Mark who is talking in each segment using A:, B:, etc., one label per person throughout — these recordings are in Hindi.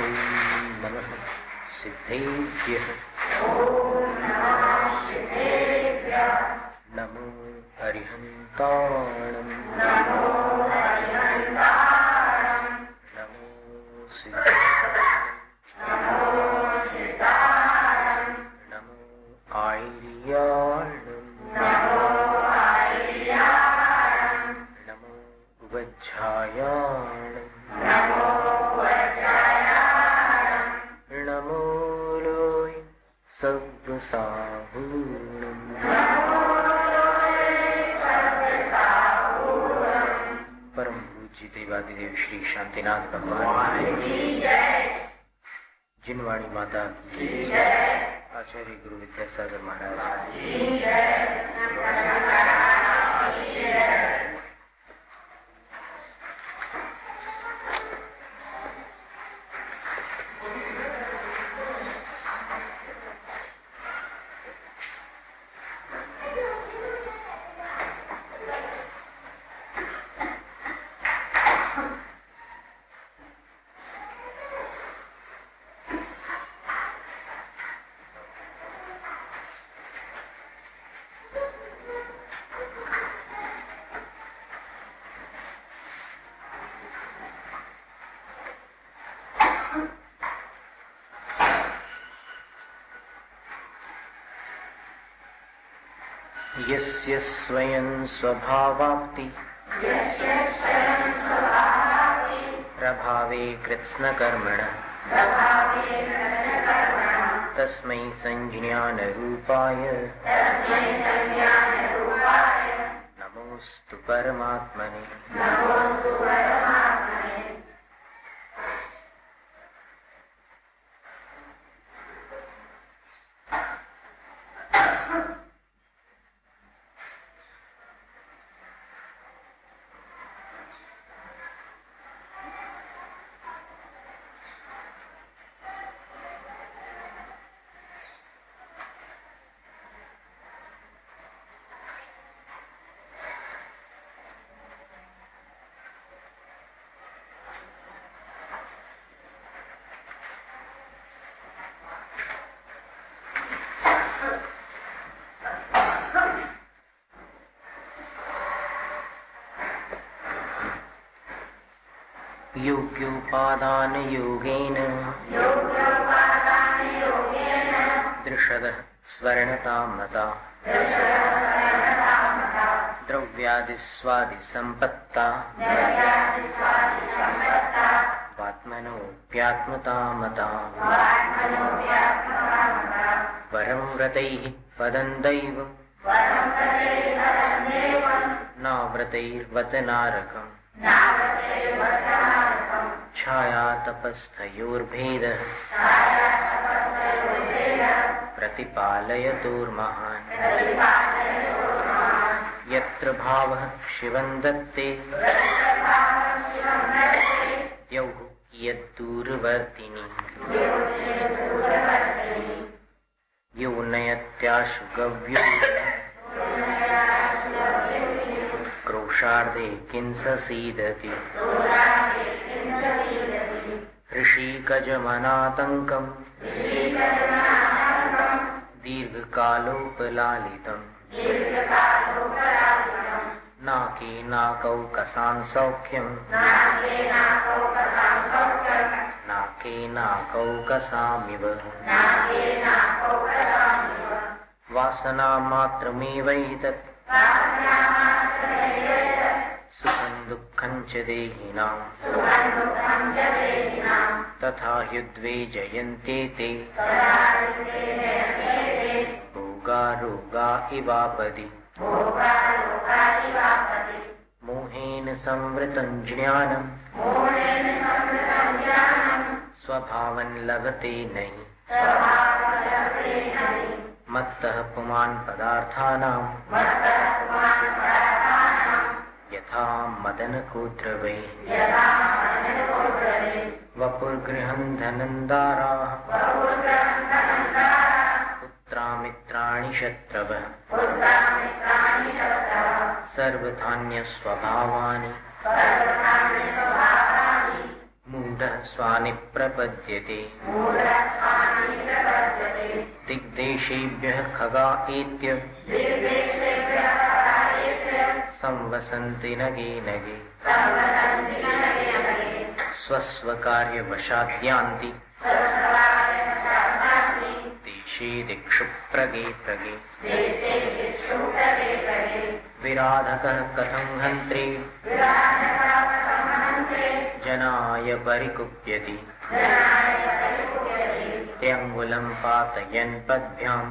A: नमः सिद्धेभ्यः। नमो अरिहन्ताणं। नमो सिद्धाणं। नमो आयर्याणं। नमो वज्रायाणं। नमो लोय सर्वसाहूणं। परम पूज्य देवादिदेव श्री शांतिनाथ भगवान की जय। जिनवाणी माता की जय। आचार्य गुरु विद्यासागर महाराज की जय। यस्य स्वयं स्वभावाप्ति प्रभावे कृत्स्नकर्मणः तस्मै संज्ञानरूपाय नमोस्तु परमात्मने। योग्योपादान योगेन दृषदः स्वर्णतामता द्रव्यादिस्वादिसम्पत्ता वात्मनोऽप्यात्मतामता वरं व्रतैः पदं दैवं नाव्रतैर्वत नारकम् छाया तपस्थयोर्भेदः प्रतिपालयतोर्महान् यत्र भावः शिवं दत्ते द्यौः यद्दूरवर्तिनि यो नयत्याशु गव्यो क्रोशार्धे किंससीदति ऋषिकजमनातङ्कम् दीर्घकालोपलालितम् नाके नाकौ कसां सौख्यम् नाके नाकौ कसामिव वासनामात्रमेवैतत् सुखं दुःखं च देहिनां तथा ह्युद्वे जयन्ते ते भोगा रोगा इवापदि मोहेन संवृतं ज्ञानं स्वभावं लभते नहि मत्तः पुमान् पदार्थानां यथा मदनकोद्रवै वपुर्गृहं धनन्दाराः पुत्रामित्राणि शत्रवः सर्वधान्यस्वभावानि मूढ़ः स्वानि प्रपद्यते दिग्देशेभ्यः खगा एत्य संवसन्ति नगे नगे स्वस्वकार्यवशाद्यान्ति देशे दिक्षु प्रगे प्रगे विराधकः कथं हन्त्रे जनाय परिकुप्यति त्र्यङ्गुलं पातयन् पद्भ्याम्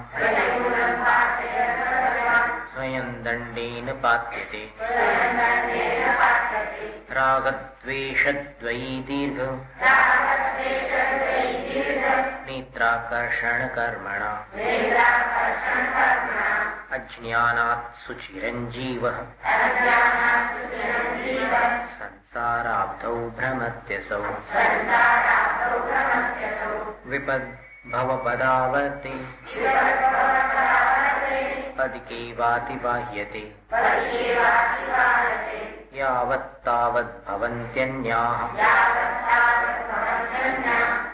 A: स्वयं दण्डेन पात्यते रागद्वेषद्वयी दीर्घ नेत्राकर्षणकर्मणा अज्ञानात् सुचिरञ्जीवः संसाराब्धौ भ्रमत्यसौ विपद्भवपदावर्ते पदिके वाति बाह्यते यावत्तावद्भवन्त्यन्याः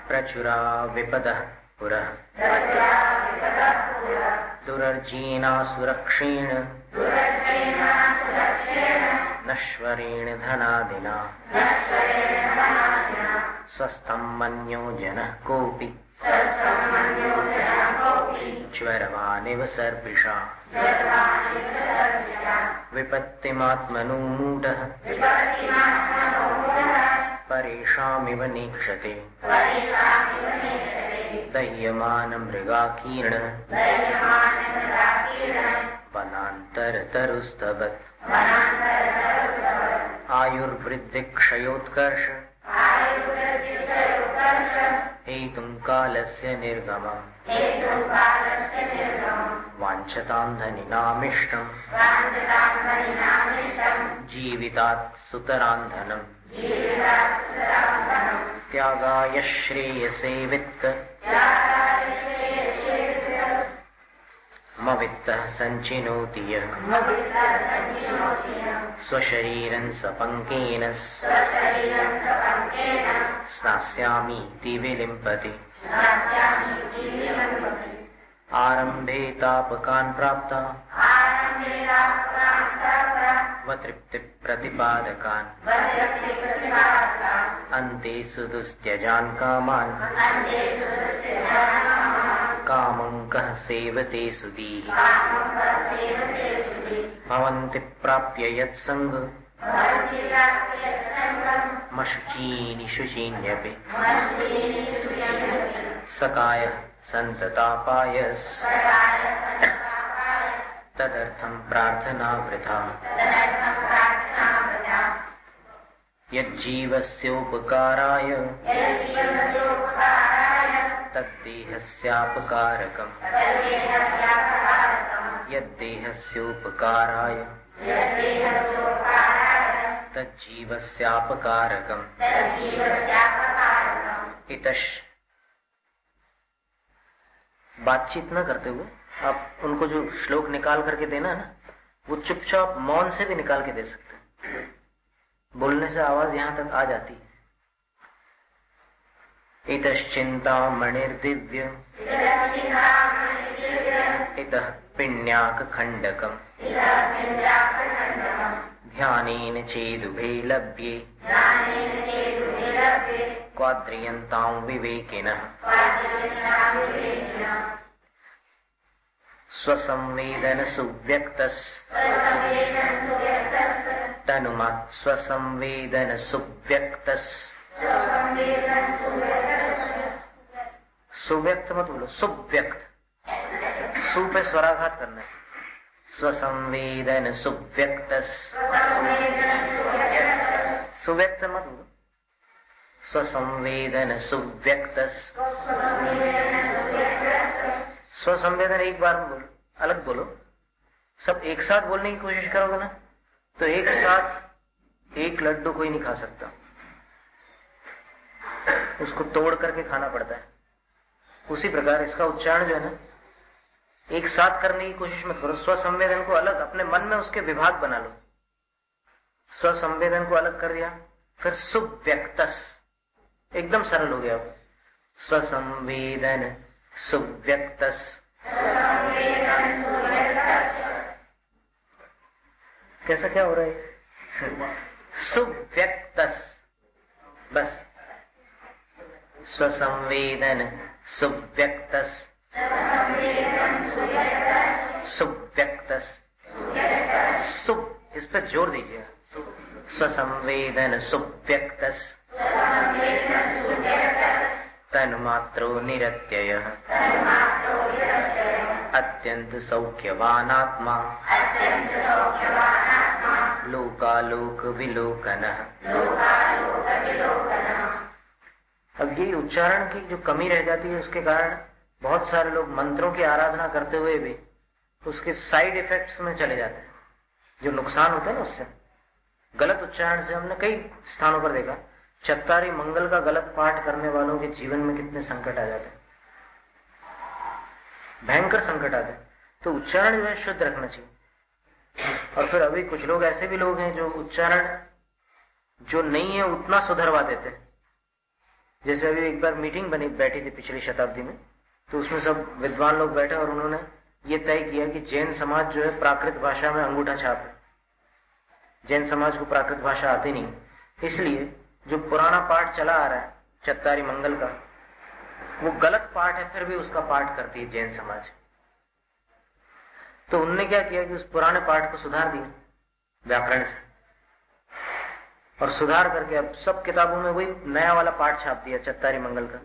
A: प्रचुरा विपदः पुरः दुरर्जीना सुरक्षेण नश्वरेण धनादिना स्वस्थं मन्यो जनः कोऽपि ज्वरवानिव सर्पिषा विपत्तिमात्मनो मूढः परेषामिव नेक्षते दह्यमानमृगाकीर्ण वनान्तरतरुस्तवत् आयुर्वृद्धिक्षयोत्कर्ष हेतुं कालस्य निर्गमम् वाञ्छतां धनिनामिष्टम् जीवितात् सुतरां धनम् त्यागाय श्रेयसे वित्त मवित्तः सञ्चिनोति यः स्वशरीरं सपङ्केन स्नास्यामीति विलिम्पति आरम्भे तापकान् प्राप्ता वतृप्तिप्रतिपादकान् अन्ते सुदुस्त्यजान् कामान् कामं कः सेवते सुधीः भवन्ति प्राप्य यत्सङ्ग मशुचीनि शुचीन्यपि सकायः सन्ततापायस् तदर्थं प्रार्थना वृथा यज्जीवस्योपकाराय तद्देहस्यापकारकम् यद्देहस्योपकाराय तज्जीवस्यापकारकम् इतश् बातचीत न करते हुए आप उनको जो श्लोक निकाल करके देना ना, वो चुपचाप मौन से भी निकाल के दे सकते हैं। बोलने से आवाज यहां तक आ जाती है। इतश्चिंतामणिर्दिव्य इतः पिण्याकखण्डकम् ध्यानेन चेदुभे लभ्ये क्वाद्रियन्तां विवेकिनः स्वसंवेदन सुव्यक्तस् तनुमात् स्वसंवेदन सुव्यक्तस् सुव्यक्त मत बोलो, सुव्यक्त, सु पे स्वराघात करना है। स्वसंवेदन सुव्यक्तस् सुव्यक्त मत बोलो, स्वसंवेदन सुव्यक्तस् स्वसंवेदन एक बार बोलो, अलग बोलो। सब एक साथ बोलने की कोशिश करोगे ना तो एक साथ एक लड्डू कोई नहीं खा सकता, उसको तोड़ करके खाना पड़ता है। उसी प्रकार इसका उच्चारण जो है ना एक साथ करने की कोशिश मत करो। स्वसंवेदन को अलग अपने मन में उसके विभाग बना लो। स्वसंवेदन को अलग कर दिया, फिर सुव्यक्तस एकदम सरल हो गया। स्वसंवेदन सुव्यक्तस, कैसा क्या हो रहा है? सुव्यक्तस, बस स्वसंवेदन सुव्यक्तस, सुव्यक्तस, सुप, इस पर जोर दीजिए। स्वसंवेदन सुव्यक्तस तन्मात्रो निरत्ययः अत्यंत सौख्यवानात्मा लोकालोक विलोकनः। अब ये उच्चारण की जो कमी रह जाती है, उसके कारण बहुत सारे लोग मंत्रों की आराधना करते हुए भी उसके साइड इफेक्ट्स में चले जाते हैं, जो नुकसान होता है ना उससे। गलत उच्चारण से हमने कई स्थानों पर देखा, चत्तारी मंगल का गलत पाठ करने वालों के जीवन में कितने संकट आ जाते हैं, भयंकर संकट आते हैं। तो उच्चारण जो है शुद्ध रखना चाहिए। और फिर अभी कुछ लोग ऐसे भी लोग हैं जो उच्चारण जो नहीं है उतना सुधरवा देते हैं। जैसे अभी एक बार मीटिंग बैठी थी पिछली शताब्दी में, तो उसमें सब विद्वान लोग बैठे और उन्होंने ये तय किया कि जैन समाज जो है प्राकृत भाषा में अंगूठा छाप है। जैन समाज को प्राकृत भाषा आती नहीं, इसलिए जो पुराना पाठ चला आ रहा है चत्तारी मंगल का, वो गलत पाठ है, फिर भी उसका पाठ करती है जैन समाज। तो उनने क्या किया कि उस पुराने पाठ को सुधार दिया व्याकरण से, और सुधार करके अब सब किताबों में वही नया वाला पाठ छाप दिया चत्तारी मंगल का।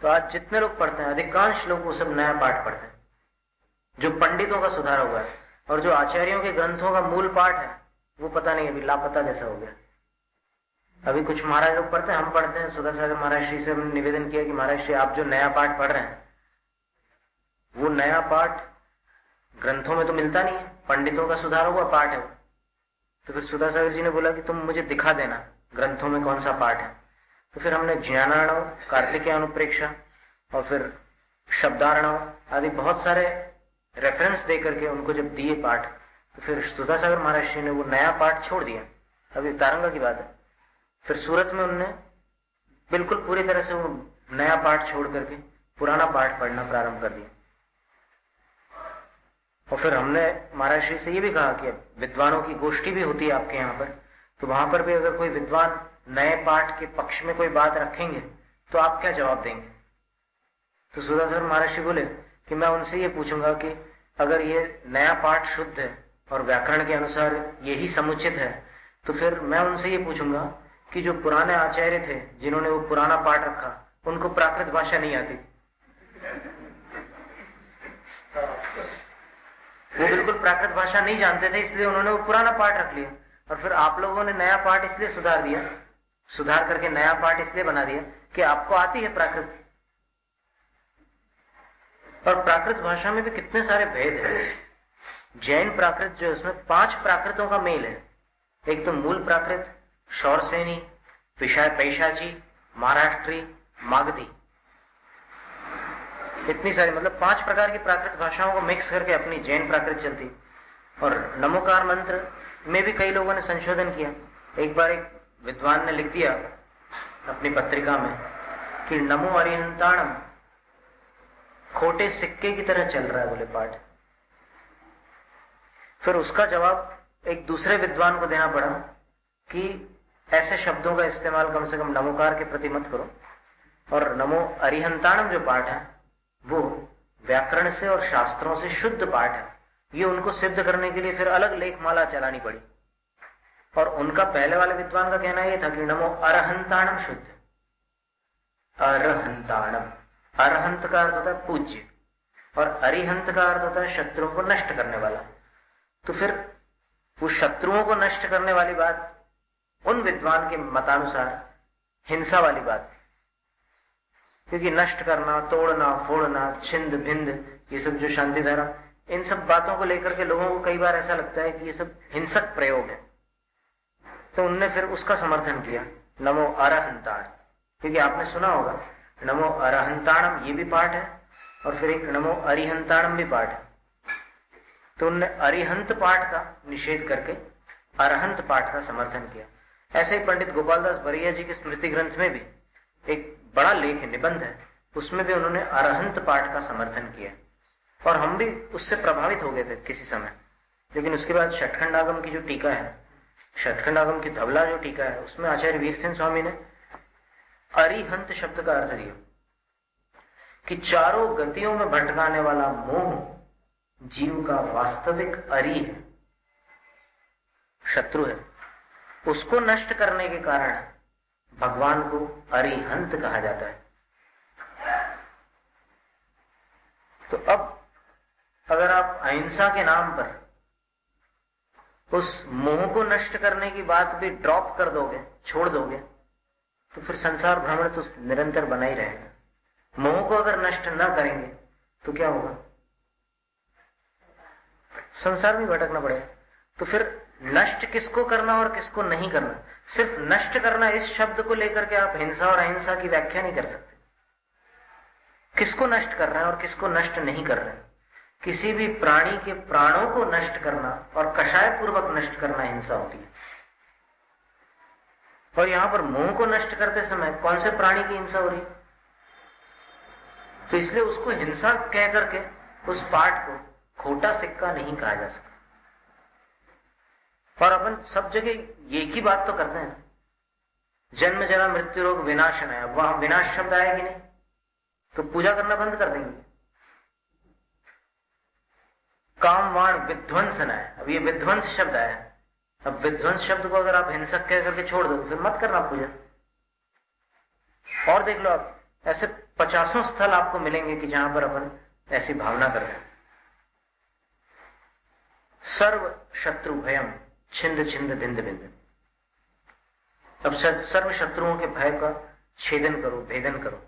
A: तो आज जितने लोग पढ़ते हैं, अधिकांश लोग वो सब नया पाठ पढ़ते हैं, जो पंडितों का सुधार हुआ है। और जो आचार्यों के ग्रंथों का मूल पाठ है वो पता नहीं, अभी लापता जैसा हो गया। अभी कुछ महाराज लोग पढ़ते हैं, हम पढ़ते हैं। सुधा सागर महाराज श्री से हमने निवेदन किया कि महाराज श्री आप जो नया पाठ पढ़ रहे हैं, वो नया पाठ ग्रंथों में तो मिलता नहीं है, पंडितों का सुधार हुआ पाठ है वो। तो फिर सुधा सागर जी ने बोला कि तुम मुझे दिखा देना ग्रंथों में कौन सा पाठ है। तो फिर हमने ज्ञानार्णव, कार्तिकेय अनुप्रेक्षा और फिर शब्दार्णव आदि बहुत सारे रेफरेंस दे करके उनको जब दिए पाठ, तो फिर सुधा सागर महाराज श्री ने वो नया पाठ छोड़ दिया। अभी तारंगा की बात है, फिर सूरत में उन्होंने बिल्कुल पूरी तरह से वो नया पाठ छोड़ करके पुराना पाठ पढ़ना प्रारंभ कर दिया। और फिर हमने महाराज श्री से ये भी कहा कि विद्वानों की गोष्ठी भी होती है आपके यहाँ पर, तो वहां पर भी अगर कोई विद्वान नए पाठ के पक्ष में कोई बात रखेंगे तो आप क्या जवाब देंगे? तो सुधाकर महाराज श्री बोले कि मैं उनसे ये पूछूंगा कि अगर ये नया पाठ शुद्ध है और व्याकरण के अनुसार यही समुचित है, तो फिर मैं उनसे ये पूछूंगा कि जो पुराने आचार्य थे जिन्होंने वो पुराना पाठ रखा, उनको प्राकृत भाषा नहीं आती, वो बिल्कुल प्राकृत भाषा नहीं जानते थे, इसलिए उन्होंने वो पुराना पाठ रख लिया। और फिर आप लोगों ने नया पाठ इसलिए सुधार दिया, सुधार करके नया पाठ इसलिए बना दिया कि आपको आती है प्राकृत। और प्राकृत भाषा में भी कितने सारे भेद हैं। जैन प्राकृत जो है उसमें 5 प्राकृतों का मेल है। एक तो मूल प्राकृत, शौरसेनी, पैशाची, महाराष्ट्री, मागधी, इतनी सारी, मतलब 5 प्रकार की प्राकृत भाषाओं को मिक्स करके अपनी जैन प्राकृत चलती। और नमोकार मंत्र में भी कई लोगों ने संशोधन किया। एक बार एक विद्वान ने लिख दिया अपनी पत्रिका में कि नमो अरिहंताणम खोटे सिक्के की तरह चल रहा है, बोले पाठ। फिर उसका जवाब एक दूसरे विद्वान को देना पड़ा कि ऐसे शब्दों का इस्तेमाल कम से कम नमोकार के प्रति मत करो, और नमो अरिहंताणम जो पाठ है वो व्याकरण से और शास्त्रों से शुद्ध पाठ है। ये उनको सिद्ध करने के लिए फिर अलग लेखमाला चलानी पड़ी। और उनका पहले वाले विद्वान का कहना यह था कि नमो अरहंताणम शुद्ध। अरहंताणम, अरहंत का अर्थ होता है पूज्य और अरिहंत का अर्थ होता है शत्रुओं को नष्ट करने वाला। तो फिर वो शत्रुओं को नष्ट करने वाली बात उन विद्वान के मतानुसार हिंसा वाली बात, क्योंकि नष्ट करना, तोड़ना, फोड़ना, छिंद भिंद, ये सब जो शांति धारा, इन सब बातों को लेकर के लोगों को कई बार ऐसा लगता है कि ये सब हिंसक प्रयोग है। तो उनने फिर उसका समर्थन किया, नमो अरहंताण। क्योंकि आपने सुना होगा नमो अरहंताणम ये भी पाठ है और फिर एक नमो अरिहंताणम भी पाठ है। तो उनने अरिहंत पाठ का निषेध करके अरहंत पाठ का समर्थन किया। ऐसे ही पंडित गोपालदास बरिया जी के स्मृति ग्रंथ में भी एक बड़ा लेख है, निबंध है, उसमें भी उन्होंने अरहंत पाठ का समर्थन किया और हम भी उससे प्रभावित हो गए थे किसी समय। लेकिन उसके बाद षटखंडागम की जो टीका है, षटखंडागम की धवला जो टीका है, उसमें आचार्य वीरसेन स्वामी ने अरिहंत शब्द का अर्थ दिया कि चारों गतियों में भटकाने वाला मोह जीव का वास्तविक अरि है, शत्रु है। उसको नष्ट करने के कारण भगवान को अरिहंत कहा जाता है। तो अब अगर आप अहिंसा के नाम पर उस मोह को नष्ट करने की बात भी ड्रॉप कर दोगे, छोड़ दोगे, तो फिर संसार भ्रमण तो निरंतर बना ही रहेगा। मोह को अगर नष्ट ना करेंगे तो क्या होगा? संसार में भटकना पड़ेगा। तो फिर नष्ट किसको करना और किसको नहीं करना? सिर्फ नष्ट करना इस शब्द को लेकर के आप हिंसा और अहिंसा की व्याख्या नहीं कर सकते। किसको नष्ट कर रहे हैं और किसको नष्ट नहीं कर रहे हैं? किसी भी प्राणी के प्राणों को नष्ट करना और कषाय पूर्वक नष्ट करना हिंसा होती है। और यहां पर मोह को नष्ट करते समय कौन से प्राणी की हिंसा हो रही है? तो इसलिए उसको हिंसा कह करके उस पाठ को खोटा सिक्का नहीं कहा जा सकता। और अपन सब जगह एक ही बात तो करते हैं, जन्म जरा मृत्यु रोग विनाशन है। अब वहां विनाश शब्द आया कि नहीं, तो पूजा करना बंद कर देंगे। काम वाण विध्वंसन है, अब ये विध्वंस शब्द आया। अब विध्वंस शब्द को अगर आप हिंसक कह करके छोड़ दो फिर मत करना पूजा। और देख लो आप, ऐसे 50 स्थल आपको मिलेंगे कि जहां पर अपन ऐसी भावना करते हैं। सर्व शत्रु भयम छिंद छिंद बिंद बिंद। अब सर्व शत्रुओं के भय का छेदन करो, भेदन करो।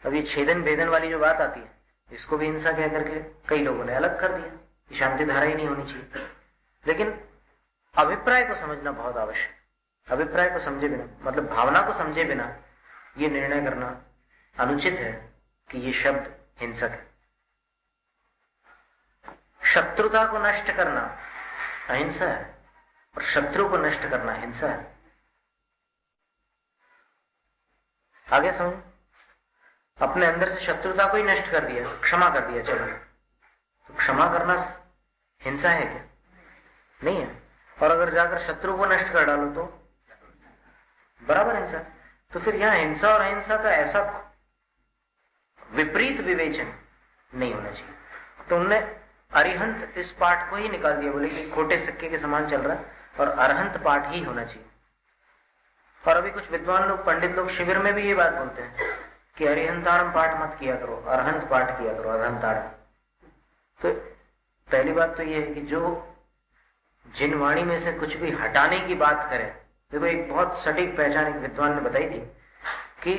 A: अब ये छेदन भेदन वाली जो बात आती है, इसको भी हिंसा कह करके कई लोगों ने अलग कर दिया कि शांति धारा ही नहीं होनी चाहिए। लेकिन अभिप्राय को समझना बहुत आवश्यक। अभिप्राय को समझे बिना, मतलब भावना को समझे बिना ये निर्णय करना अनुचित है कि ये शब्द हिंसक है। शत्रुता को नष्ट करना अहिंसा है और शत्रु को नष्ट करना हिंसा है। आगे समझो, अपने अंदर से शत्रुता को ही नष्ट कर दिया, क्षमा कर दिया, चलो, तो क्षमा करना हिंसा है क्या? नहीं है। और अगर जाकर शत्रु को नष्ट कर डालो तो बराबर हिंसा। तो फिर यहां हिंसा और अहिंसा का ऐसा विपरीत विवेचन नहीं होना चाहिए। तो उनने अरिहंत इस पाठ को ही निकाल दिया, बोले कि खोटे सिक्के के समान चल रहा है और अरहंत पाठ ही होना चाहिए। और अभी कुछ विद्वान लोग, पंडित लोग शिविर में भी ये बात बोलते हैं कि अरिहंताड़म पाठ मत किया करो, अरहंत पाठ किया करो, अरहंताड़म। तो पहली बात तो ये है कि जो जिन वाणी में से कुछ भी हटाने की बात करे, देखो एक बहुत सटीक पहचान एक विद्वान ने बताई थी कि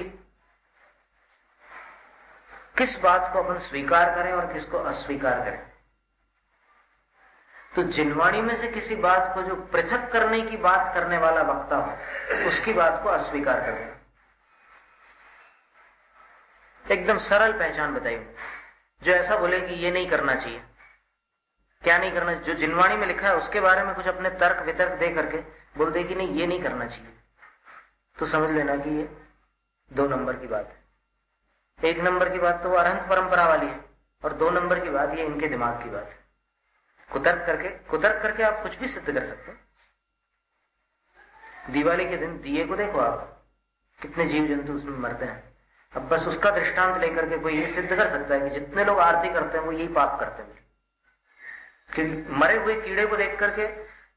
A: किस बात को अपन स्वीकार करें और किसको अस्वीकार करें। तो जिनवाणी में से किसी बात को जो पृथक करने की बात करने वाला वक्ता हो, उसकी बात को अस्वीकार कर देना। एकदम सरल पहचान बताई, जो ऐसा बोले कि ये नहीं करना चाहिए। क्या नहीं करना? जो जिनवाणी में लिखा है उसके बारे में कुछ अपने तर्क वितर्क दे करके बोल दे कि नहीं ये नहीं करना चाहिए, तो समझ लेना कि ये 2 नंबर की बात है। 1 नंबर की बात तो वो अरहंत परंपरा वाली है और 2 नंबर की बात ये इनके दिमाग की बात है। कुतर्क करके आप कुछ भी सिद्ध कर सकते हो। दिवाली के दिन दिए को देखो आप, कितने जीव जंतु उसमें मरते हैं। अब बस उसका दृष्टांत लेकर के कोई ये सिद्ध कर सकता है कि जितने लोग आरती करते हैं वो यही पाप करते हैं। क्योंकि मरे हुए कीड़े को देख करके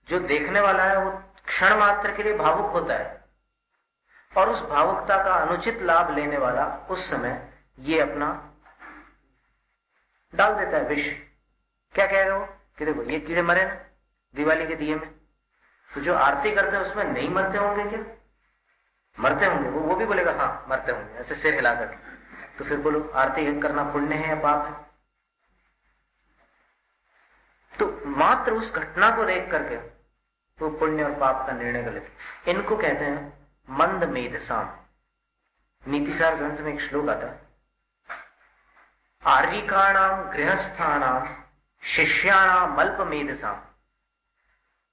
A: जो देखने वाला है वो क्षण मात्र के लिए भावुक होता है और उस भावुकता का अनुचित लाभ लेने वाला उस समय ये अपना डाल देता है विष। क्या कहेगा वो कि देखो ये कीड़े मरे ना दिवाली के दिए में, तो जो आरती करते हैं उसमें नहीं मरते होंगे क्या? मरते होंगे। वो भी बोलेगा हाँ मरते होंगे, ऐसे सिर हिला करके। तो फिर बोलो आरती करना पुण्य है या पाप है? तो मात्र उस घटना को देख करके वो पुण्य और पाप का निर्णय कर लेते। इनको कहते हैं मंद मेधसाम। नीतिसार ग्रंथ में एक श्लोक आता है, आर्यिकाणाम गृहस्थानाम शिष्याणाम अल्प मेधसाम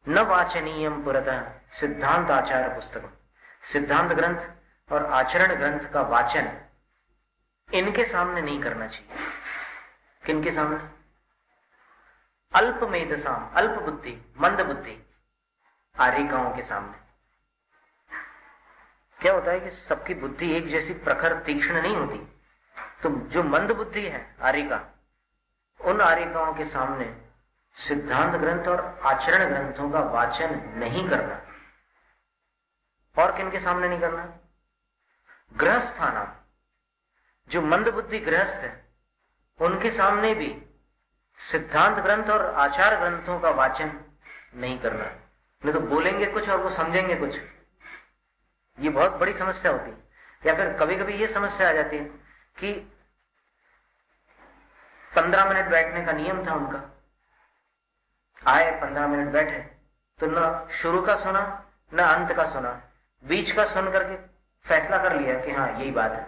A: न वाचनीयम पुरतः सिद्धांत आचार पुस्तकम। सिद्धांत ग्रंथ और आचरण ग्रंथ का वाचन इनके सामने नहीं करना चाहिए। किनके सामने? अल्प मेधसाम, अल्प बुद्धि, मंद बुद्धि आर्यिकाओं के सामने। क्या होता है कि सबकी बुद्धि एक जैसी प्रखर तीक्ष्ण नहीं होती, तो जो मंद बुद्धि है आर्यिका, उन आर्यिकाओं के सामने सिद्धांत ग्रंथ और आचरण ग्रंथों का वाचन नहीं करना। और किनके सामने नहीं करना? गृहस्थाना, जो मंद बुद्धि गृहस्थ है उनके सामने भी सिद्धांत ग्रंथ और आचार ग्रंथों का वाचन नहीं करना। नहीं तो बोलेंगे कुछ और वो समझेंगे कुछ, ये बहुत बड़ी समस्या होती है। या फिर कभी कभी ये समस्या आ जाती है कि 15 मिनट बैठने का नियम था उनका, आए 15 मिनट बैठे तो न शुरू का सुना न अंत का सुना, बीच का सुन करके फैसला कर लिया कि हाँ यही बात है।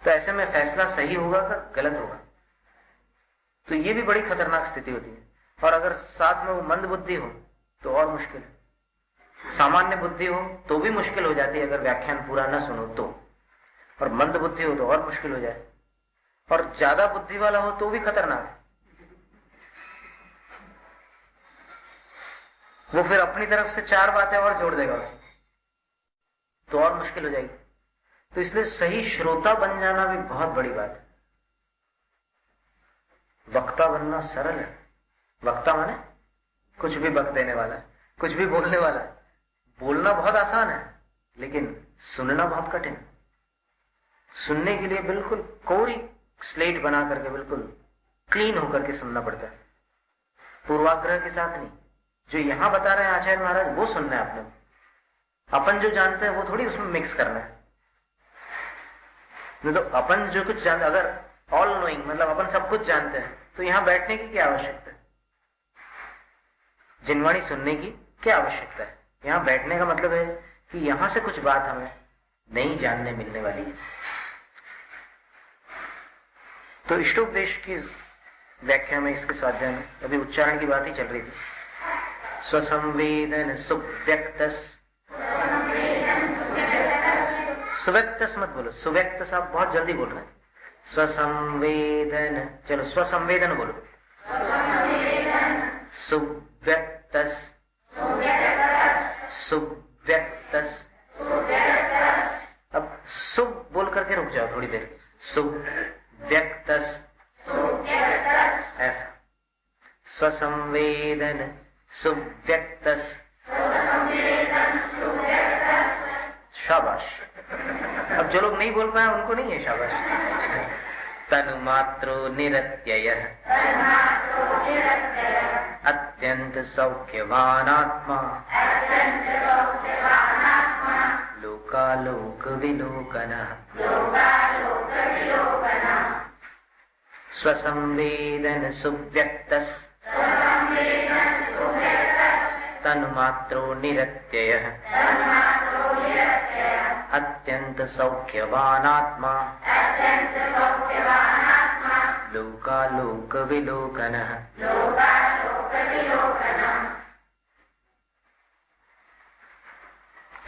A: तो ऐसे में फैसला सही होगा कि गलत होगा? तो ये भी बड़ी खतरनाक स्थिति होती है। और अगर साथ में वो मंद बुद्धि हो तो और मुश्किल है। सामान्य बुद्धि हो तो भी मुश्किल हो जाती है अगर व्याख्यान पूरा न सुनो तो, और मंद बुद्धि हो तो और मुश्किल हो जाए, और ज्यादा बुद्धि वाला हो तो भी खतरनाक है। वो फिर अपनी तरफ से 4 बातें और जोड़ देगा उसमें, तो और मुश्किल हो जाएगी। तो इसलिए सही श्रोता बन जाना भी बहुत बड़ी बात है। वक्ता बनना सरल है। वक्ता माने कुछ भी बक देने वाला है, कुछ भी बोलने वाला है। बोलना बहुत आसान है लेकिन सुनना बहुत कठिन है। सुनने के लिए बिल्कुल कोरी स्लेट बना करके बिल्कुल क्लीन होकर के सुनना पड़ता है, पूर्वाग्रह के साथ नहीं। जो यहां बता रहे हैं आचार्य महाराज वो सुनना है आपने। अपन जो जानते हैं वो थोड़ी उसमें मिक्स करना है। नहीं तो अपन जो कुछ जानते, अगर ऑल नोइंग मतलब अपन सब कुछ जानते हैं तो यहां बैठने की क्या आवश्यकता है? जिनवाणी सुनने की क्या आवश्यकता है? यहां बैठने का मतलब है कि यहां से कुछ बात हमें नहीं जानने मिलने वाली है। तो इष्टोपदेश की व्याख्या में, इसके स्वाध्याय में अभी उच्चारण की बात ही चल रही थी। स्वसंवेदन सुव्यक्तस, सुव्यक्तस मत बोलो, सुव्यक्तस आप बहुत जल्दी बोल रहे हैं। स्वसंवेदन, चलो स्वसंवेदन बोलो। सुव्यक्तस, सुव्यक्तस। अब सुब बोल करके रुक जाओ थोड़ी देर। सुव्यक्तस, ऐसा। स्वसंवेदन सुव्यक्तस, शाबाश। अब जो लोग नहीं बोल पाए उनको नहीं है शाबाश। तनुमात्रो निरत्ययः, अत्यंत सौख्यवान आत्मा, लोकालोक विलोकनः। स्वसंवेदन सुव्यक्तस्, तन्मात्रो निरत्ययः, अत्यंत सौख्यवान आत्मा, लोकालोक विलोकनः।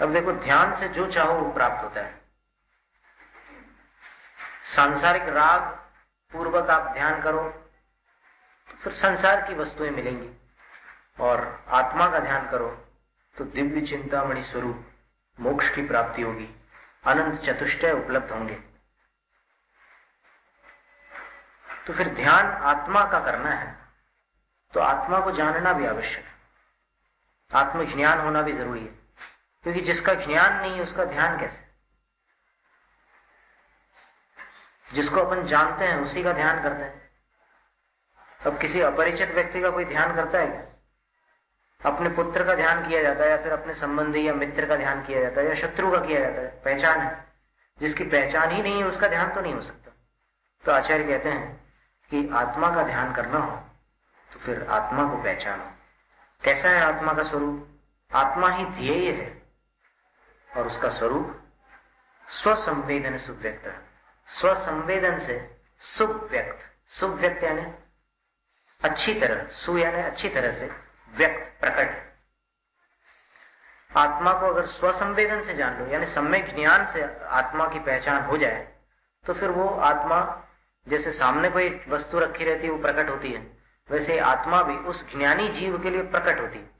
A: अब देखो, ध्यान से जो चाहो वो प्राप्त होता है। सांसारिक राग पूर्वक आप ध्यान करो तो फिर संसार की वस्तुएं मिलेंगी, और आत्मा का ध्यान करो तो दिव्य चिंतामणि स्वरूप मोक्ष की प्राप्ति होगी, अनंत चतुष्टय उपलब्ध होंगे। तो फिर ध्यान आत्मा का करना है तो आत्मा को जानना भी आवश्यक है, आत्मज्ञान होना भी जरूरी है। क्योंकि जिसका ज्ञान नहीं है उसका ध्यान कैसे? जिसको अपन जानते हैं उसी का ध्यान करते हैं। अब किसी अपरिचित व्यक्ति का कोई ध्यान करता है क्या? अपने पुत्र का ध्यान किया जाता है, या फिर अपने संबंधी या मित्र का ध्यान किया जाता है, या शत्रु का किया जाता है। पहचान है, जिसकी पहचान ही नहीं है उसका ध्यान तो नहीं हो सकता। तो आचार्य कहते हैं कि आत्मा का ध्यान करना हो तो फिर आत्मा को पहचानो। कैसा है आत्मा का स्वरूप? आत्मा ही ध्येय है और उसका स्वरूप स्वसंवेदन सुव्यक्त है। स्वसंवेदन से सुव्यक्त, सुव्यक्त यानी अच्छी तरह, सु यानी अच्छी तरह से, व्यक्त प्रकट। आत्मा को अगर स्वसंवेदन से जान लो, यानी सम्यक ज्ञान से आत्मा की पहचान हो जाए, तो फिर वो आत्मा जैसे सामने कोई वस्तु रखी रहती है वो प्रकट होती है, वैसे आत्मा भी उस ज्ञानी जीव के लिए प्रकट होती है।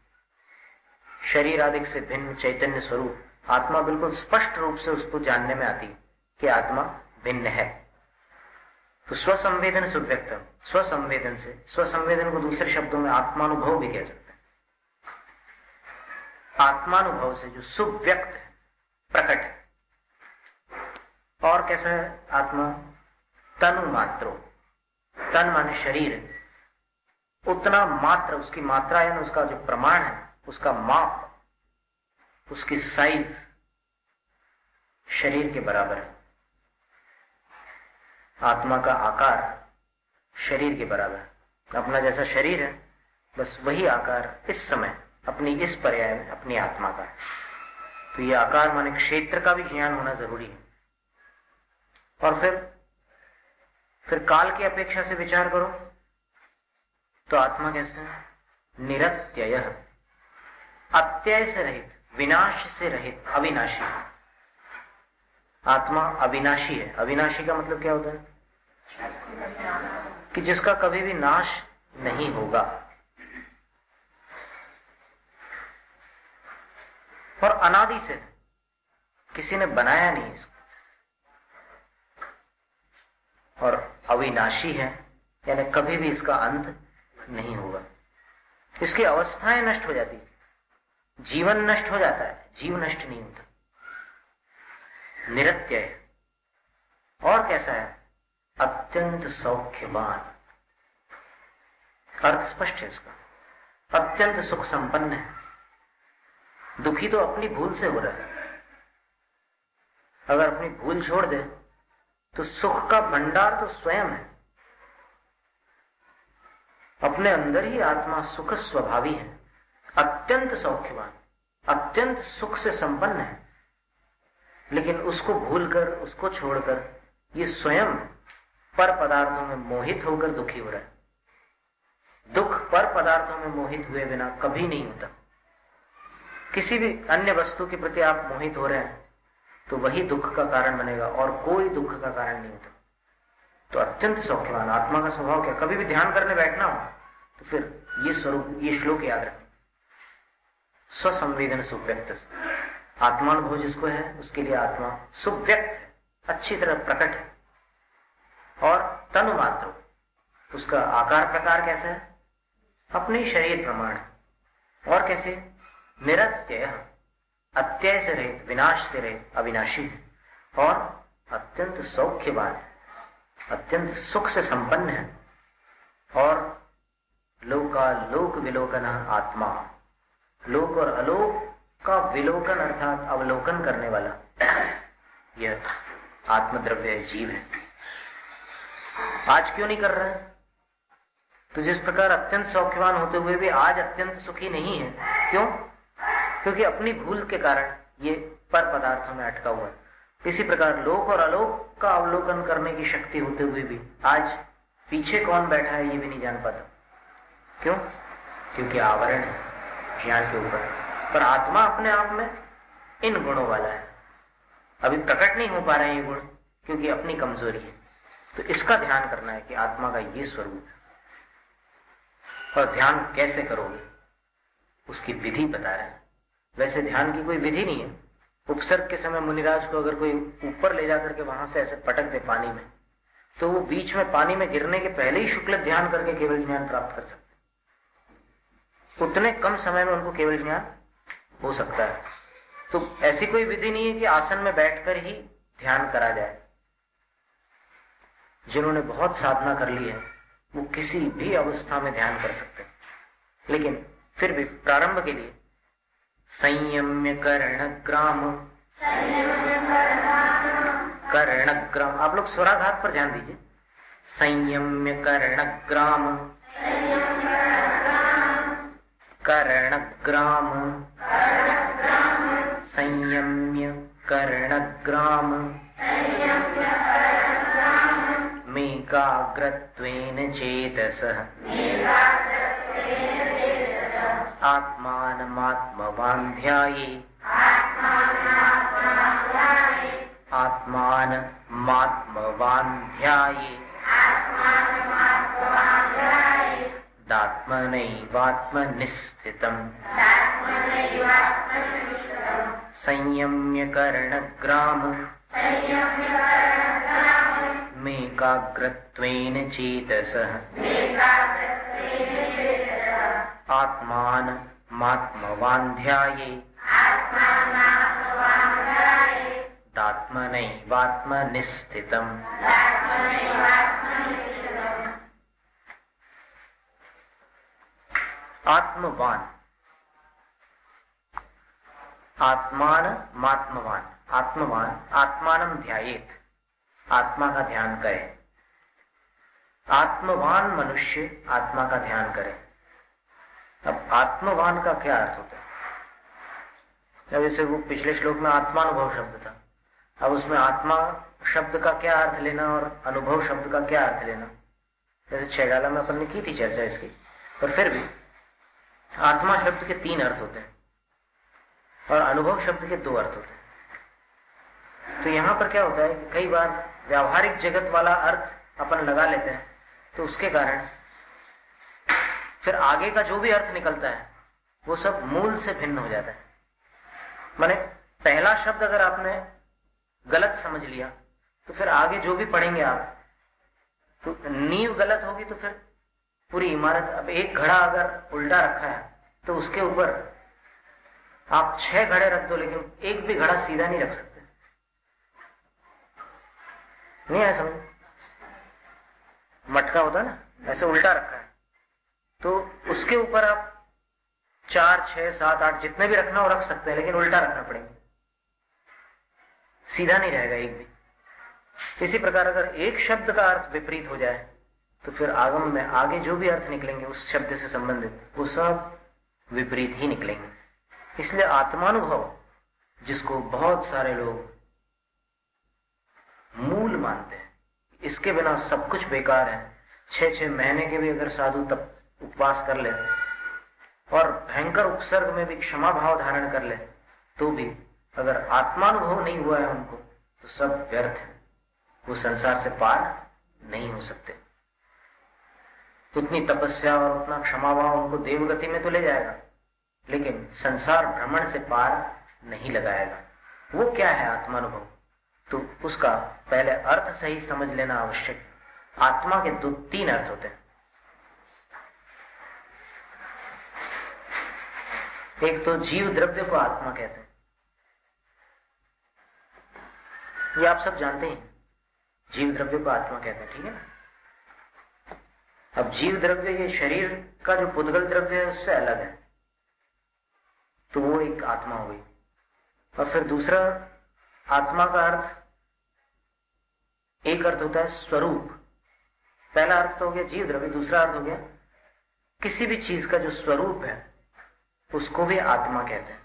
A: शरीर आदि से भिन्न चैतन्य स्वरूप आत्मा बिल्कुल स्पष्ट रूप से उसको जानने में आती है कि आत्मा भिन्न है। तो स्वसंवेदन सुव्यक्तम, स्वसंवेदन से, स्वसंवेदन को दूसरे शब्दों में आत्मानुभव भी कह सकते हैं। आत्मानुभव से जो सुव्यक्त है, प्रकट है। और कैसा है आत्मा? तनु मात्रो, तन माने शरीर है, उतना मात्र, उसकी मात्रा यानी उसका जो प्रमाण है, उसका माप, उसकी साइज शरीर के बराबर है। आत्मा का आकार शरीर के बराबर है। अपना जैसा शरीर है बस वही आकार इस समय अपनी इस पर्याय में अपनी आत्मा का है। तो ये आकार माने क्षेत्र का भी ज्ञान होना जरूरी है। और फिर काल की अपेक्षा से विचार करो तो आत्मा कैसे है? निरत्यय, अत्यय से रहित, विनाश से रहित, अविनाशी। आत्मा अविनाशी है। अविनाशी का मतलब क्या होता है? कि जिसका कभी भी नाश नहीं होगा। और अनादि से, किसी ने बनाया नहीं इसको। और अविनाशी है यानी कभी भी इसका अंत नहीं होगा। इसकी अवस्थाएं नष्ट हो जाती, जीवन नष्ट हो जाता है, जीव नष्ट नहीं होता। निरत्यय। और कैसा है? अत्यंत सौख्यवान। अर्थ स्पष्ट है इसका। अत्यंत सुख संपन्न है। दुखी तो अपनी भूल से हो रहा है। अगर अपनी भूल छोड़ दे तो सुख का भंडार तो स्वयं है। अपने अंदर ही आत्मा सुख स्वभावी है, अत्यंत सौख्यवान, अत्यंत सुख से संपन्न है। लेकिन उसको भूलकर, उसको छोड़कर ये स्वयं पर पदार्थों में मोहित होकर दुखी हो रहा है। दुख पर पदार्थों में मोहित हुए बिना कभी नहीं होता। किसी भी अन्य वस्तु के प्रति आप मोहित हो रहे हैं तो वही दुख का कारण बनेगा और कोई दुख का कारण नहीं होता। तो अत्यंत सौख्यवान आत्मा का स्वभाव क्या? कभी भी ध्यान करने बैठना हो तो फिर ये स्वरूप, ये श्लोक याद रखें। स्वसंवेदन सुव्यक्त, आत्मानुभव जिसको है उसके लिए आत्मा सुव्यक्त है, अच्छी तरह प्रकट है। और तनु मात्र, उसका आकार प्रकार कैसा है? अपने शरीर प्रमाण। और कैसे? निरत्यय, अत्यय से रहित, विनाश से रहित, अविनाशी है। और अत्यंत सौख्यवान, अत्यंत सुख से संपन्न है। और लोकालोक विलोकन आत्मा, लोक और अलोक का विलोकन अर्थात अवलोकन करने वाला यह आत्मद्रव्य जीव है। आज क्यों नहीं कर रहे हैं? तो जिस प्रकार अत्यंत सौख्यवान होते हुए भी आज अत्यंत सुखी नहीं है। क्यों? क्योंकि अपनी भूल के कारण ये पर पदार्थों में अटका हुआ है। इसी प्रकार लोक और अलोक का अवलोकन करने की शक्ति होते हुए भी आज पीछे कौन बैठा है ये भी नहीं जान पाता। क्यों? क्योंकि आवरण है ज्ञान के ऊपर। पर आत्मा अपने आप में इन गुणों वाला है। अभी प्रकट नहीं हो पा रहे हैं ये गुण क्योंकि अपनी कमजोरी है। तो इसका ध्यान करना है कि आत्मा का ये स्वरूप है। और ध्यान कैसे करोगे उसकी विधि बता रहे हैं। वैसे ध्यान की कोई विधि नहीं है। उपसर्ग के समय मुनिराज को अगर कोई ऊपर ले जाकर के वहां से ऐसे पटक दे पानी में, तो वो बीच में पानी में गिरने के पहले ही शुक्ल ध्यान करके केवल ज्ञान प्राप्त कर सकते। उतने कम समय में उनको केवल ज्ञान हो सकता है। तो ऐसी कोई विधि नहीं है कि आसन में बैठकर ही ध्यान करा जाए। जिन्होंने बहुत साधना कर ली है वो किसी भी अवस्था में ध्यान कर सकते हैं। लेकिन फिर भी प्रारंभ के लिए संयम्य कर्णग्राम, कर्णग्राम, आप लोग स्वराघात पर ध्यान दीजिए। संयम्य कर्णग्राम, कर्णग्राम, संयम्य कर्णग्राम, मेकाग्रत्वेन चेतसः आत्मानमात्मवान् ध्यायेत् आत्मानमात्मवान् ध्यायेत् दात्मनैवात्मनिस्थितम् संयम्य करणग्राम मेकाग्रत्वेन चेतसः आत्मानमात्मवान् ध्यायेत् दात्मनैवात्मनिस्थितम् आत्मवान आत्मानमात्मवान आत्मवान आत्मानं ध्यायेत आत्मा का ध्यान करे। आत्मवान मनुष्य आत्मा का ध्यान करे। अब आत्मवान का क्या अर्थ होता है? जैसे वो पिछले श्लोक में आत्मानुभव शब्द था, अब उसमें आत्मा शब्द का क्या अर्थ लेना और अनुभव शब्द का क्या अर्थ लेना, जैसे छैडाला में अपन ने की थी चर्चा इसकी। पर फिर भी आत्मा शब्द के 3 अर्थ होते हैं और अनुभव शब्द के 2 अर्थ होते हैं। तो यहां पर क्या होता है कि कई बार व्यावहारिक जगत वाला अर्थ अपन लगा लेते हैं, तो उसके कारण फिर आगे का जो भी अर्थ निकलता है वो सब मूल से भिन्न हो जाता है। माने पहला शब्द अगर आपने गलत समझ लिया तो फिर आगे जो भी पढ़ेंगे आप, तो नींव गलत होगी तो फिर पूरी इमारत। अब एक घड़ा अगर उल्टा रखा है तो उसके ऊपर आप 6 घड़े रख दो, लेकिन एक भी घड़ा सीधा नहीं रख सकते। नहीं आया समझ? मटका होता है ना, ऐसे उल्टा रखा है तो उसके ऊपर आप 4, 6, 7, 8 जितने भी रखना हो रख सकते हैं, लेकिन उल्टा रखना पड़ेगा, सीधा नहीं रहेगा एक भी। इसी प्रकार अगर एक शब्द का अर्थ विपरीत हो जाए तो फिर आगम में आगे जो भी अर्थ निकलेंगे उस शब्द से संबंधित वो सब विपरीत ही निकलेंगे। इसलिए आत्मानुभव, जिसको बहुत सारे लोग मूल मानते हैं, इसके बिना सब कुछ बेकार है। 6-6 महीने के भी अगर साधु तब उपवास कर ले और भयंकर उपसर्ग में भी क्षमा भाव धारण कर ले, तो भी अगर आत्मानुभव नहीं हुआ है उनको तो सब व्यर्थ है, वो संसार से पार नहीं हो सकते। उतनी तपस्या और उतना क्षमा भाव उनको देवगति में तो ले जाएगा, लेकिन संसार भ्रमण से पार नहीं लगाएगा। वो क्या है आत्मानुभव? तो उसका पहले अर्थ सही समझ लेना आवश्यक। आत्मा के 3 अर्थ होते हैं। एक तो जीव द्रव्य को आत्मा कहते हैं, ये आप सब जानते हैं, जीव द्रव्य को आत्मा कहते हैं, ठीक है ना। अब जीव द्रव्य ये शरीर का जो पुद्गल द्रव्य है उससे अलग है, तो वो एक आत्मा हो गई। और फिर दूसरा आत्मा का अर्थ, एक अर्थ होता है स्वरूप। पहला अर्थ तो हो गया जीव द्रव्य, दूसरा अर्थ हो गया किसी भी चीज का जो स्वरूप है उसको भी आत्मा कहते हैं।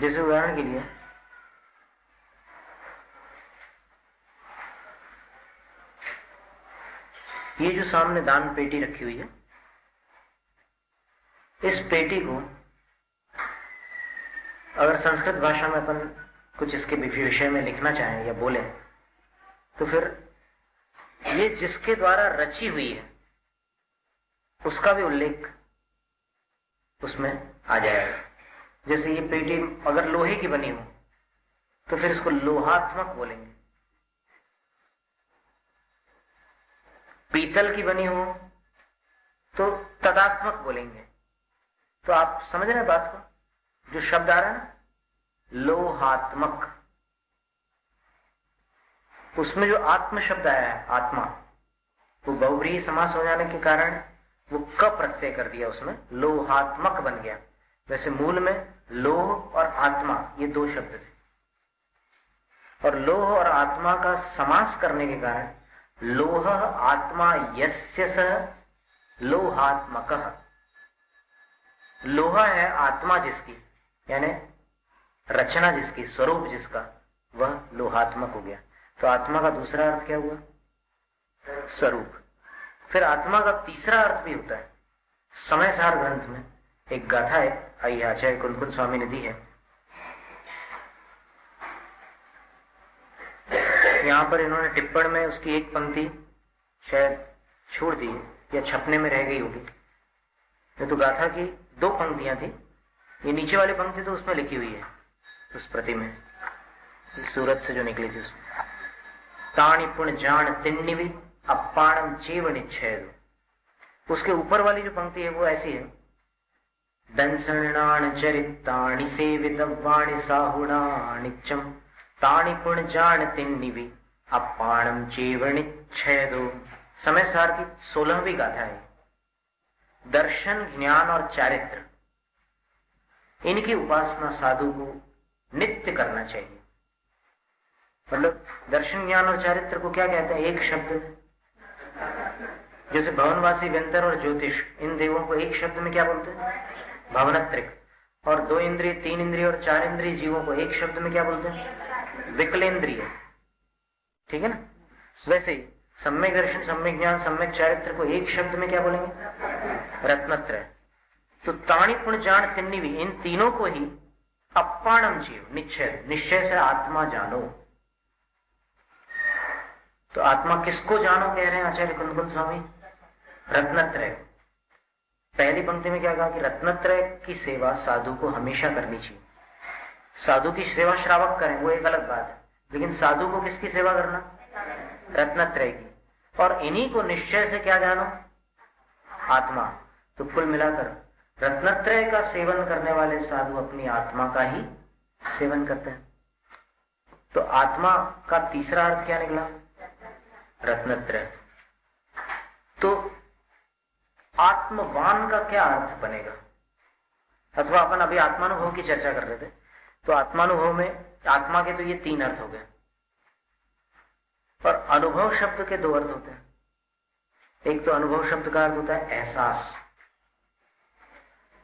A: जैसे उदाहरण के लिए ये जो सामने दान पेटी रखी हुई है, इस पेटी को अगर संस्कृत भाषा में अपन कुछ इसके विषय में लिखना चाहें या बोले, तो फिर ये जिसके द्वारा रची हुई है उसका भी उल्लेख उसमें आ जाएगा। जैसे ये पेटी अगर लोहे की बनी हो तो फिर इसको लोहात्मक बोलेंगे, पीतल की बनी हो तो तदात्मक बोलेंगे। तो आप समझ रहे हैं बात को? जो शब्द आ रहा है ना लोहात्मक, उसमें जो आत्म शब्द आया है आत्मा, वो बहुव्रीहि समास हो जाने के कारण वो क प्रत्यय कर दिया, उसमें लोहात्मक बन गया। वैसे मूल में लोह और आत्मा ये 2 शब्द थे, और लोह और आत्मा का समास करने के कारण लोह आत्मा यस्य सः लोहात्मकः। लोहा है आत्मा जिसकी, यानी रचना जिसकी, स्वरूप जिसका, वह लोहात्मक हो गया। तो आत्मा का दूसरा अर्थ क्या हुआ? स्वरूप। फिर आत्मा का तीसरा अर्थ भी होता है, समय सार ग्रंथ में एक गाथा है, आइए आचार्य कुंदकुंद स्वामी ने दी है। यहां पर इन्होंने टिप्पण में उसकी एक पंक्ति शायद छोड़ दी है या छपने में रह गई होगी। ये तो गाथा की 2 पंक्तियां थी, ये नीचे वाली पंक्ति तो उसमें लिखी हुई है, उस प्रति में सूरत से जो निकली थी उसमें, ताणि पुण्य जान तिन्निवि अपाणम चेव निच्छेद। उसके ऊपर वाली जो पंक्ति है वो ऐसी है, दंसणान चरिताणि सेवितव्वाणि साहुणानिच्चम ताणि पुण्य जान तिन्निवि अपाणम चेव निच्छेदो। समय सार की 16वीं गाथा है। दर्शन, ज्ञान और चारित्र, इनकी उपासना साधु को नित्य करना चाहिए। मतलब दर्शन, ज्ञान और चारित्र को क्या कहते हैं एक शब्द में? जैसे भवनवासी, व्यंतर और ज्योतिष, इन देवों को एक शब्द में क्या बोलते हैं? भावनत्रिक। और 2 इंद्रिय, 3 इंद्रिय और 4 इंद्रिय जीवों को एक शब्द में क्या बोलते हैं? विकलेंद्रिय। ठीक है ना? वैसे ही सम्यक दर्शन, सम्यक ज्ञान, सम्यक चारित्र को एक शब्द में क्या बोलेंगे? रत्नत्रय। तो ताणि पुण्य जान तिन्निवि, इन तीनों को ही अपाणम जीव, निश्चय, निश्चय से आत्मा जानो। तो आत्मा किसको जानो कह रहे हैं आचार्य कुंदकुंद स्वामी? रत्नत्रय। पहली पंक्ति में क्या कहा कि रत्नत्रय की सेवा साधु को हमेशा करनी चाहिए। साधु की सेवा श्रावक करें वो एक अलग बात है, लेकिन साधु को किसकी सेवा करना? रत्नत्रय की। और इन्हीं को निश्चय से क्या जानो? आत्मा। तो कुल मिलाकर रत्नत्रय का सेवन करने वाले साधु अपनी आत्मा का ही सेवन करते हैं। तो आत्मा का तीसरा अर्थ क्या निकला? रत्नत्रय। तो आत्मवान का क्या अर्थ बनेगा? अथवा अपन अभी आत्मानुभव की चर्चा कर रहे थे, तो आत्मानुभव में आत्मा के तो ये 3 अर्थ हो गए, और अनुभव शब्द के 2 अर्थ होते हैं। एक तो अनुभव शब्द का अर्थ होता है एहसास,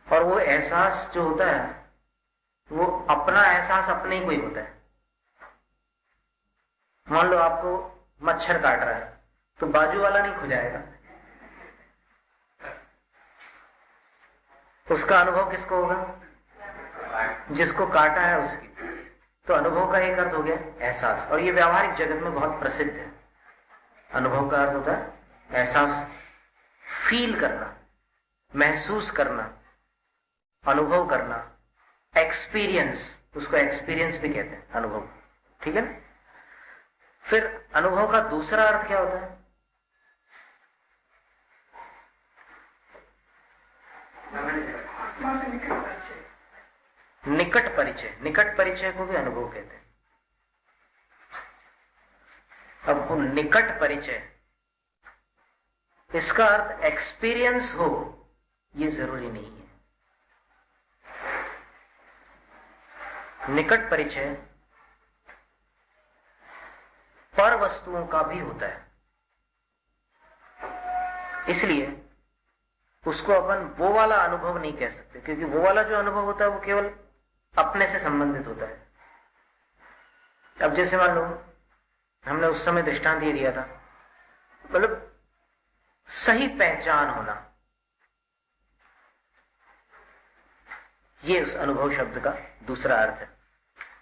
A: और वो एहसास जो होता है वो अपना एहसास अपने ही कोई होता है। मान लो आपको मच्छर काट रहा है तो बाजू वाला नहीं खुजाएगा, उसका अनुभव किसको होगा? जिसको काटा है उसकी। तो अनुभव का एक अर्थ हो गया एहसास, और ये व्यावहारिक जगत में बहुत प्रसिद्ध है। अनुभव का अर्थ होता है एहसास, फील करना, महसूस करना, अनुभव करना, एक्सपीरियंस, उसको एक्सपीरियंस भी कहते हैं अनुभव। ठीक है ना? फिर अनुभव का दूसरा अर्थ क्या होता है? निकट परिचय। निकट परिचय को भी अनुभव कहते हैं। अब वो निकट परिचय, इसका अर्थ एक्सपीरियंस हो ये जरूरी नहीं है। निकट परिचय पर वस्तुओं का भी होता है, इसलिए उसको अपन वो वाला अनुभव नहीं कह सकते, क्योंकि वो वाला जो अनुभव होता है वो केवल अपने से संबंधित होता है। अब जैसे मान लो हमने उस समय दृष्टांत ये दिया था, मतलब सही पहचान होना, ये उस अनुभव शब्द का दूसरा अर्थ है।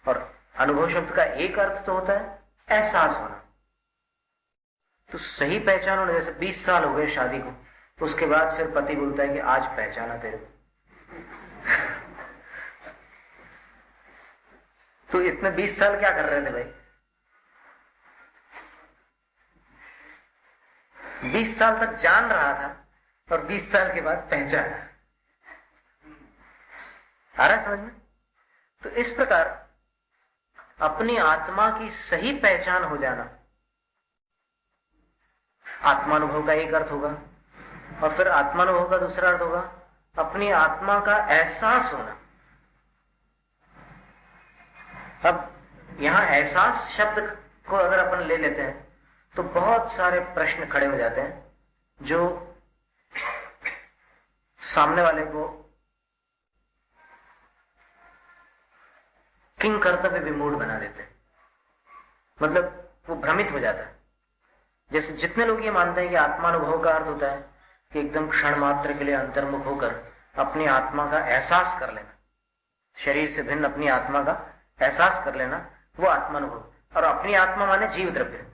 A: और अनुभव शब्द का एक अर्थ तो होता है एहसास होना। तो सही पहचान होना, जैसे 20 साल हो गए शादी को, उसके बाद फिर पति बोलता है कि आज पहचाना तेरे को। तो इतने 20 साल क्या कर रहे थे भाई? 20 साल तक जान रहा था और 20 साल के बाद पहचाना। आ रहा है समझ में? तो इस प्रकार अपनी आत्मा की सही पहचान हो जाना आत्मानुभव का एक अर्थ होगा, और फिर आत्मानुभव का दूसरा अर्थ होगा अपनी आत्मा का एहसास होना। अब यहां एहसास शब्द को अगर अपन ले लेते हैं तो बहुत सारे प्रश्न खड़े हो जाते हैं जो सामने वाले को किंग कर्तव्य विमूढ़ बना देते हैं, मतलब वो भ्रमित हो जाता है। जैसे जितने लोग ये मानते हैं कि आत्मानुभव का अर्थ होता है कि एकदम क्षण मात्र के लिए अंतर्मुख होकर अपनी आत्मा का एहसास कर लेना, शरीर से भिन्न अपनी आत्मा का एहसास कर लेना, वो आत्मानुभव। और अपनी आत्मा माने जीव द्रव्य।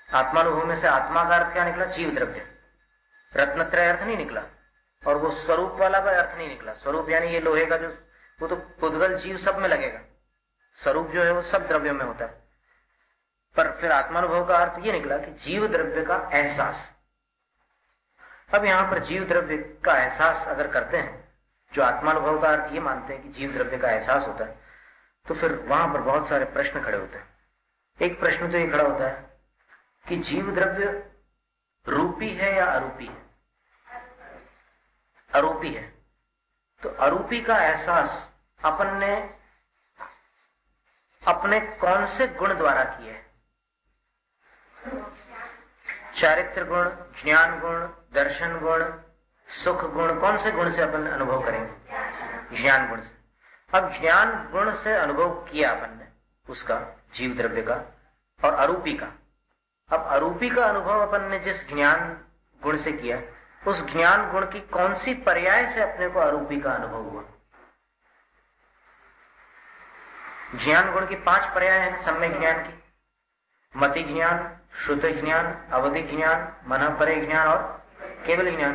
A: आत्मानुभव में से आत्मा का अर्थ क्या निकला? जीव द्रव्य। रत्नत्रय अर्थ नहीं निकला, और वो स्वरूप वाला भी अर्थ नहीं निकला। स्वरूप यानी ये लोहे का जो, वो तो पुद्गल जीव सब में लगेगा। स्वरूप जो है वो सब द्रव्यों में होता है। पर फिर आत्मानुभव का अर्थ ये निकला कि जीव द्रव्य का एहसास। अब यहां पर जीव द्रव्य का एहसास अगर करते हैं, जो आत्मानुभव का अर्थ ये मानते हैं कि जीव द्रव्य का एहसास होता है, तो फिर वहां पर बहुत सारे प्रश्न खड़े होते हैं। एक प्रश्न तो ये खड़ा होता है कि जीव द्रव्य रूपी है या अरूपी है? अरूपी है। तो अरूपी का एहसास अपन ने अपने कौन से गुण द्वारा किया है? चारित्र गुण, ज्ञान गुण, दर्शन गुण, सुख गुण, कौन से गुण से अपन अनुभव करेंगे? ज्ञान गुण से। अब ज्ञान गुण से अनुभव किया अपन ने उसका, जीव द्रव्य का और अरूपी का। अब अरूपी का अनुभव अपन ने जिस ज्ञान गुण से किया, उस ज्ञान गुण की कौन सी पर्याय से अपने को अरूपी का अनुभव हुआ? ज्ञान गुण की 5 पर्याय हैं सम्यक ज्ञान की। मति ज्ञान, श्रुत ज्ञान, अवधि ज्ञान, मनः परे ज्ञान और केवल ज्ञान।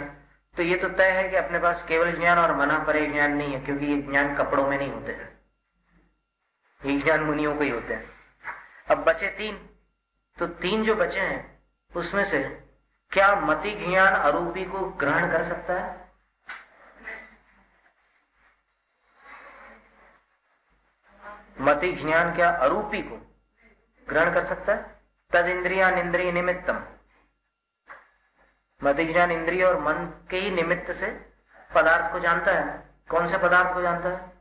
A: तो ये तो तय है कि अपने पास केवल ज्ञान और मनः परे ज्ञान नहीं है, क्योंकि ये ज्ञान कपड़ों में नहीं होते हैं, ये ज्ञान मुनियों को ही होते हैं। अब बचे 3, तो 3 जो बचे हैं उसमें से क्या मति ज्ञान अरूपी को ग्रहण कर सकता है? मति ज्ञान क्या अरूपी को ग्रहण कर सकता है? तद इंद्रिया इंद्रिय निमित्तम। मति ज्ञान इंद्रिय और मन के ही निमित्त से पदार्थ को जानता है। कौन से पदार्थ को जानता है?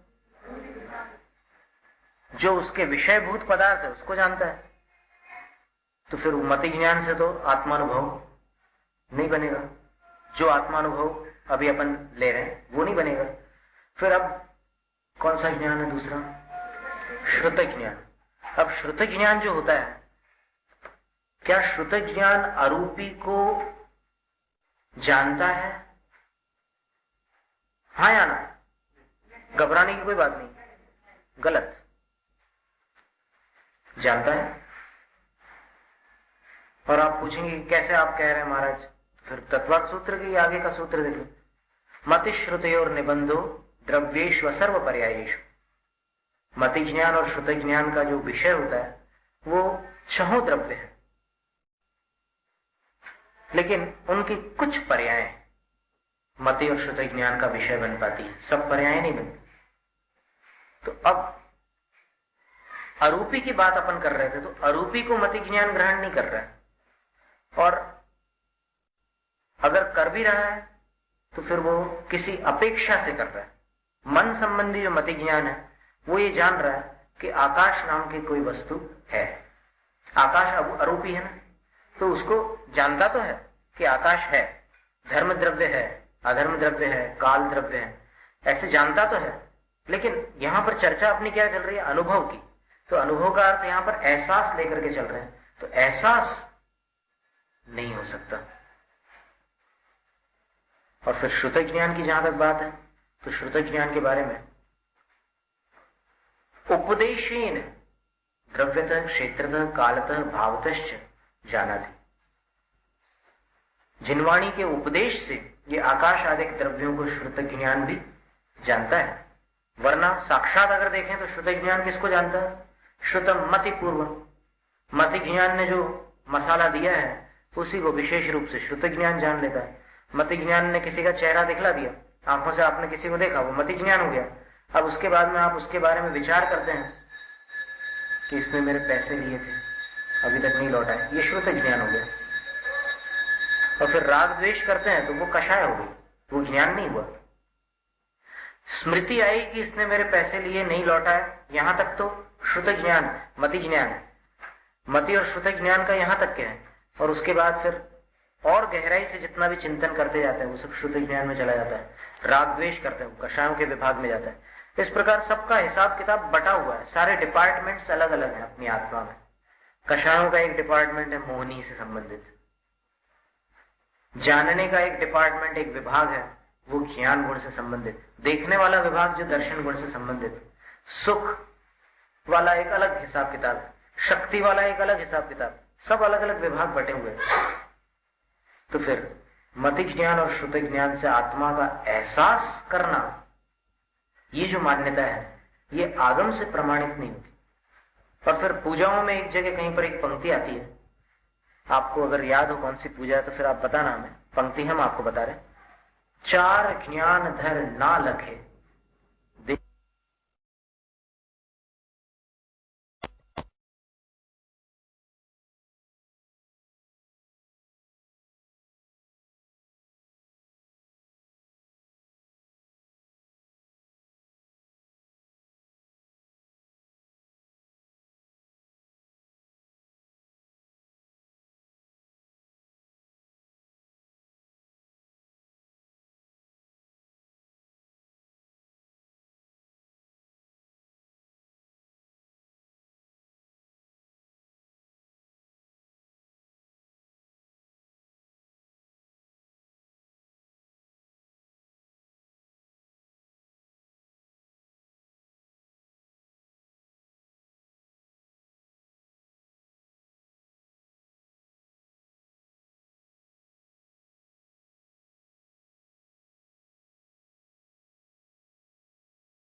A: जो उसके विषयभूत पदार्थ है उसको जानता है। तो फिर मति ज्ञान से तो आत्मानुभव नहीं बनेगा। जो आत्मानुभव अभी अपन ले रहे हैं वो नहीं बनेगा। फिर अब कौन सा ज्ञान है दूसरा? श्रुत ज्ञान। अब श्रुत ज्ञान जो होता है, क्या श्रुत ज्ञान अरूपी को जानता है? हाँ या ना? घबराने की कोई बात नहीं, गलत। जानता है। और आप पूछेंगे कैसे आप कह रहे हैं महाराज? फिर तत्वार्थ सूत्र के आगे का सूत्र देख लो। मति श्रुतयोर निबंधो द्रव्येषु सर्व पर्यायेषु। मति ज्ञान और श्रुत ज्ञान का जो विषय होता है वो 6 द्रव्य है, लेकिन उनकी कुछ पर्याय मति और श्रुत ज्ञान का विषय बन पाती है, सब पर्याय नहीं बनती। तो अब अरूपी की बात अपन कर रहे थे, तो अरूपी को मति ज्ञान ग्रहण नहीं कर रहा है, और अगर कर भी रहा है तो फिर वो किसी अपेक्षा से कर रहा है। मन संबंधी जो मति ज्ञान है वो ये जान रहा है कि आकाश नाम की कोई वस्तु है। आकाश अब अरूपी है ना, तो उसको जानता तो है कि आकाश है, धर्म द्रव्य है, अधर्म द्रव्य है, काल द्रव्य है, ऐसे जानता तो है। लेकिन यहां पर चर्चा अपनी क्या चल रही है? अनुभव की। तो अनुभव का अर्थ यहां पर एहसास लेकर के चल रहे हैं, तो एहसास नहीं हो सकता। और फिर श्रुत ज्ञान की जहां तक बात है, तो श्रुत ज्ञान के बारे में उपदेशेन द्रव्यतः क्षेत्रतः कालतः भावतश्च जानाति। जिनवाणी के उपदेश से ये आकाश आदि द्रव्यों को श्रुत ज्ञान भी जानता है। वरना साक्षात अगर देखें तो श्रुत ज्ञान किसको जानता है? श्रुतम मति पूर्वम। मति ज्ञान ने जो मसाला दिया है उसी को विशेष रूप से श्रुत ज्ञान जान लेता है। मति ज्ञान ने किसी का चेहरा दिखला दिया, आंखों से आपने किसी को देखा, वो मति ज्ञान हो गया। अब उसके बाद में आप उसके बारे में विचार करते हैं कि इसने मेरे पैसे लिए थे, अभी तक नहीं लौटाए, ये श्रुत ज्ञान हो गया। और फिर राग द्वेष करते हैं तो वो कषाय हो गई, वो ज्ञान नहीं हुआ। स्मृति आई कि इसने मेरे पैसे लिए, नहीं लौटाए, यहां तक तो श्रुत ज्ञान, मति ज्ञान है। मति और श्रुत ज्ञान का यहां तक क्या है, और उसके बाद फिर और गहराई से जितना भी चिंतन करते जाते हैं वो सब श्रुत ज्ञान में चला जाता है। राग द्वेष करते हैं वो कषायों के विभाग में जाता है। इस प्रकार सबका हिसाब किताब बटा हुआ है, सारे डिपार्टमेंट्स अलग अलग हैं अपनी आत्मा में। कषायों का एक डिपार्टमेंट है मोहनी से संबंधित, जानने का एक डिपार्टमेंट, एक विभाग है, वो ज्ञान गुण से संबंधित। देखने वाला विभाग जो दर्शन गुण से संबंधित। सुख वाला एक अलग हिसाब किताब है, शक्ति वाला एक अलग हिसाब किताब, सब अलग अलग विभाग बटे हुए। तो फिर मति ज्ञान और श्रुति ज्ञान से आत्मा का एहसास करना, ये जो मान्यता है, ये आगम से प्रमाणित नहीं होती। और फिर पूजाओं में एक जगह कहीं पर एक पंक्ति आती है, आपको अगर याद हो कौन सी पूजा है तो फिर आप बताना हमें। पंक्ति हम आपको बता रहे, चार ज्ञान धर ना लखे